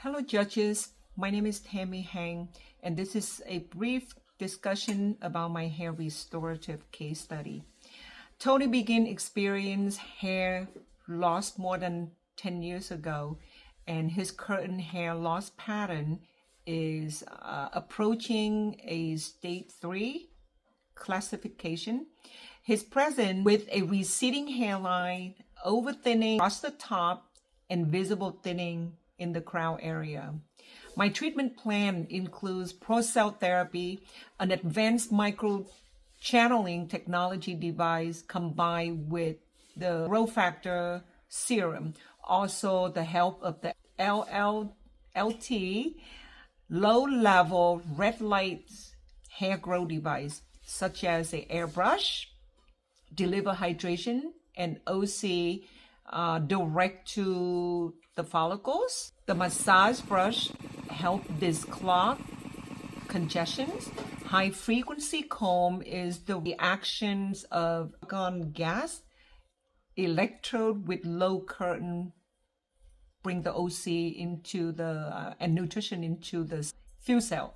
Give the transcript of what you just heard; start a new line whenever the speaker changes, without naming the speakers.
Hello judges, my name is Tammy Hang, and this is a brief discussion about my hair restorative case study. Tony began experience hair loss more than 10 years ago, and his current hair loss pattern is approaching a stage 3 classification. He's present with a receding hairline, over thinning across the top, and visible thinning in the crown area. My treatment plan includes ProCell Therapy, an advanced microchanneling technology device combined with the growth factor serum, also the help of the LLLT, low-level red light hair growth device, such as the airbrush, deliver hydration and OC direct to the follicles. The massage brush help dislodge congestions. High frequency comb is the reactions of argon gas. Electrode with low current bring the OC into the and nutrition into the fuel cell.